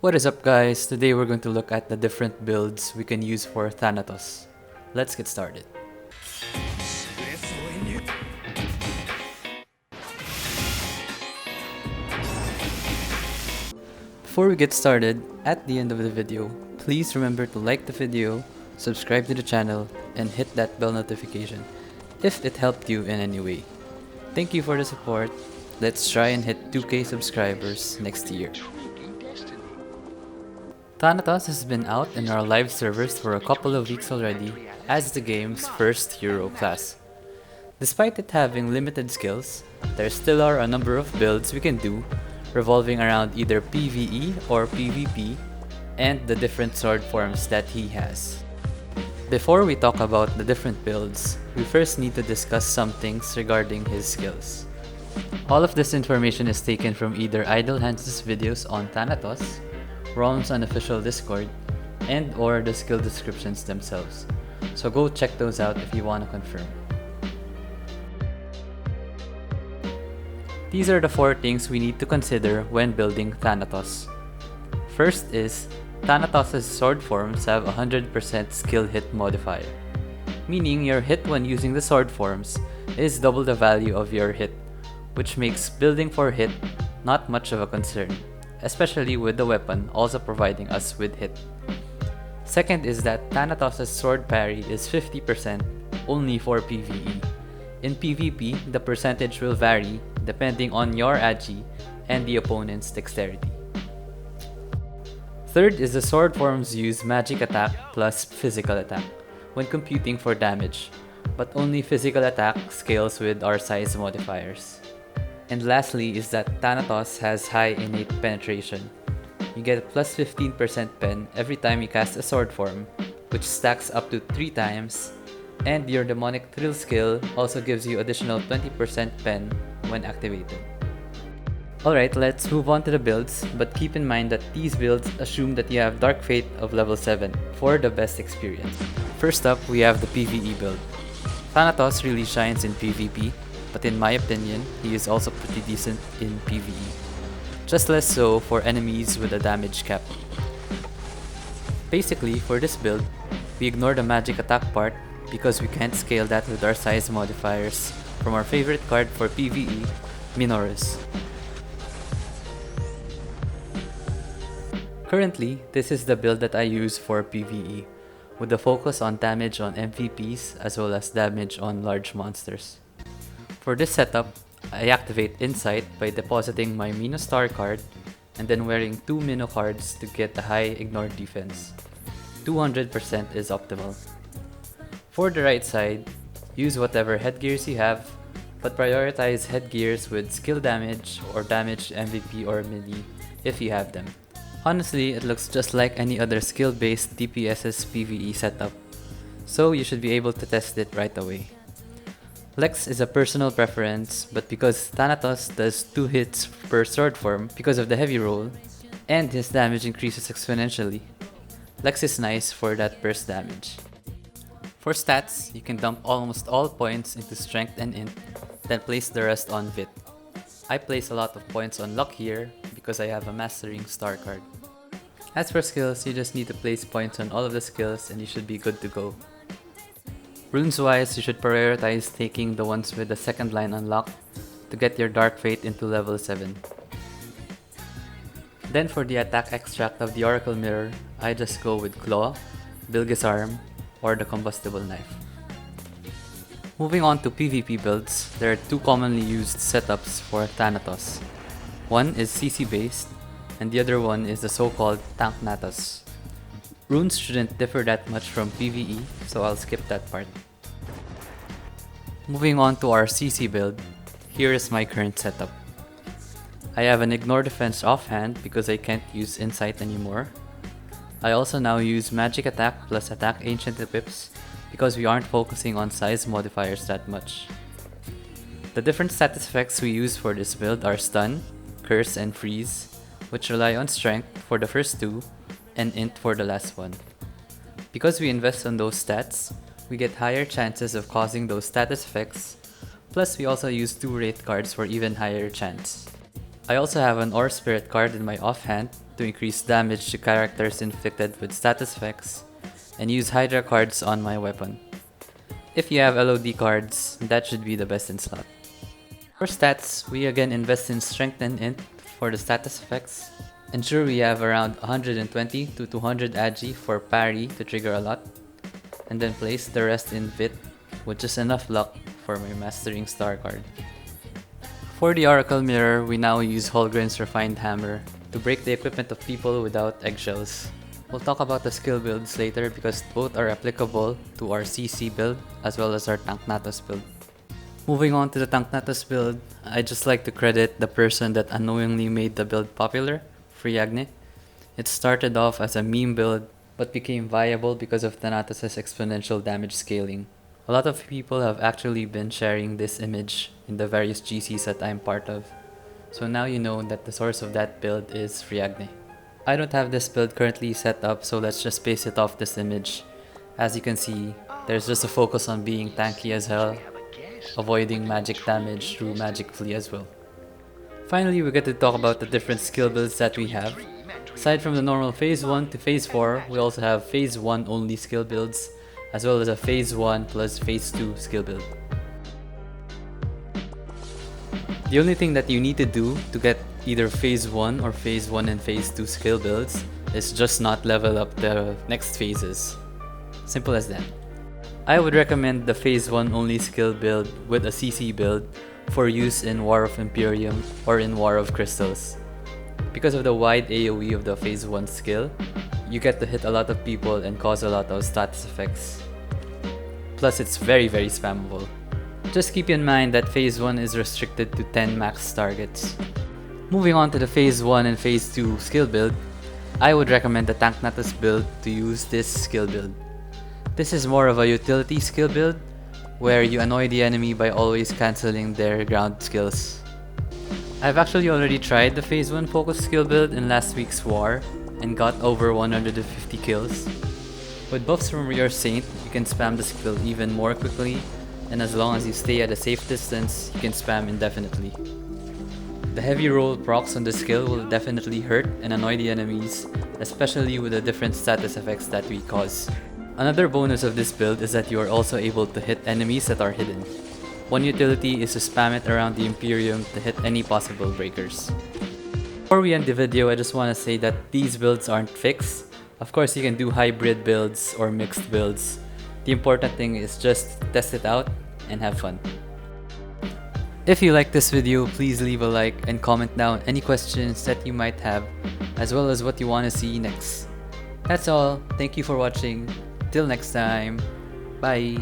What is up, guys? Today we're going to look at the different builds we can use for Thanatos. Let's get started. Before we get started, at the end of the video, please remember to like the video, subscribe to the channel, and hit that bell notification if it helped you in any way. Thank you for the support. Let's try and hit 2K subscribers next year. Thanatos has been out in our live servers for a couple of weeks already as the game's first hero class. Despite it having limited skills, there still are a number of builds we can do revolving around either PVE or PVP and the different sword forms that he has. Before we talk about the different builds, we first need to discuss some things regarding his skills. All of this information is taken from either Idle Hands' videos on Thanatos, ROM's unofficial Discord, and or the skill descriptions themselves. So go check those out if you want to confirm. These are the 4 things we need to consider when building Thanatos. First is, Thanatos' sword forms have 100% skill hit modifier, meaning your hit when using the sword forms is double the value of your hit, which makes building for hit not much of a concern, especially with the weapon also providing us with hit. Second is that Thanatos' sword parry is 50% only for PvE. In PvP, the percentage will vary depending on your agi and the opponent's dexterity. Third is the sword forms use magic attack plus physical attack when computing for damage, but only physical attack scales with our size modifiers. And lastly is that Thanatos has high innate penetration. You get a plus 15% pen every time you cast a sword form, which stacks up to 3 times, and your demonic thrill skill also gives you additional 20% pen when activated. Alright, let's move on to the builds, but keep in mind that these builds assume that you have Dark Fate of level 7 for the best experience. First up, we have the PvE build. Thanatos really shines in PvP, but in my opinion, he is also pretty decent in PvE. Just less so for enemies with a damage cap. Basically, for this build, we ignore the magic attack part because we can't scale that with our size modifiers from our favorite card for PvE, Minoris. Currently, this is the build that I use for PvE, with a focus on damage on MVPs as well as damage on large monsters. For this setup, I activate Insight by depositing my Mino Star card and then wearing 2 Mino cards to get a high ignore defense. 200% is optimal. For the right side, use whatever headgears you have, but prioritize headgears with skill damage or damage MVP or melee if you have them. Honestly, it looks just like any other skill-based DPS's PvE setup, so you should be able to test it right away. Lex is a personal preference, but because Thanatos does 2 hits per sword form because of the heavy roll, and his damage increases exponentially, Lex is nice for that burst damage. For stats, you can dump almost all points into Strength and Int, then place the rest on Vit. I place a lot of points on Luck here because I have a Mastering Star card. As for skills, you just need to place points on all of the skills and you should be good to go. Runes wise, you should prioritize taking the ones with the second line unlocked to get your Dark Fate into level 7. Then for the attack extract of the Oracle Mirror, I just go with Claw, Bilge's Arm, or the Combustible Knife. Moving on to PvP builds, there are 2 commonly used setups for Thanatos. One is CC based, and the other one is the so-called Tanknatus. Runes shouldn't differ that much from PvE, so I'll skip that part. Moving on to our CC build, here is my current setup. I have an Ignore Defense offhand because I can't use Insight anymore. I also now use Magic Attack plus Attack Ancient Equips because we aren't focusing on size modifiers that much. The different status effects we use for this build are Stun, Curse, and Freeze, which rely on Strength for the first 2, and Int for the last one. Because we invest on those stats, we get higher chances of causing those status effects, plus we also use 2 Wraith cards for even higher chance. I also have an Aura Spirit card in my offhand to increase damage to characters inflicted with status effects, and use Hydra cards on my weapon. If you have LOD cards, that should be the best in slot. For stats, we again invest in Strength and Int for the status effects. Ensure we have around 120 to 200 agi for parry to trigger a lot, and then place the rest in Vit with just enough luck for my Mastering Star card. For the Oracle Mirror, we now use Holgren's Refined Hammer to break the equipment of people without eggshells. We'll talk about the skill builds later because both are applicable to our CC build as well as our Tanknatus build. Moving on to the Tanknatus build, I'd just like to credit the person that unknowingly made the build popular, Friagne. It started off as a meme build but became viable because of Thanatos' exponential damage scaling. A lot of people have actually been sharing this image in the various GCs that I'm part of. So now you know that the source of that build is Friagne. I don't have this build currently set up, so let's just base it off this image. As you can see, there's just a focus on being tanky as hell, avoiding magic damage through magic flea as well. Finally, we get to talk about the different skill builds that we have. Aside from the normal phase 1 to phase 4, we also have phase 1 only skill builds, as well as a phase 1 plus phase 2 skill build. The only thing that you need to do to get either phase 1 or phase 1 and phase 2 skill builds is just not level up the next phases. Simple as that. I would recommend the phase 1 only skill build with a CC build for use in War of Imperium or in War of Crystals. Because of the wide AoE of the phase 1 skill, you get to hit a lot of people and cause a lot of status effects. Plus it's very spammable. Just keep in mind that phase 1 is restricted to 10 max targets. Moving on to the phase 1 and phase 2 skill build, I would recommend the Tanknatus build to use this skill build. This is more of a utility skill build where you annoy the enemy by always cancelling their ground skills. I've actually already tried the phase 1 focus skill build in last week's war and got over 150 kills. With buffs from your Saint, you can spam the skill even more quickly, and as long as you stay at a safe distance, you can spam indefinitely. The heavy roll procs on the skill will definitely hurt and annoy the enemies, especially with the different status effects that we cause. Another bonus of this build is that you are also able to hit enemies that are hidden. One utility is to spam it around the Imperium to hit any possible breakers. Before we end the video, I just want to say that these builds aren't fixed. Of course, you can do hybrid builds or mixed builds. The important thing is just test it out and have fun. If you like this video, please leave a like and comment down any questions that you might have, as well as what you want to see next. That's all. Thank you for watching. Till next time. Bye.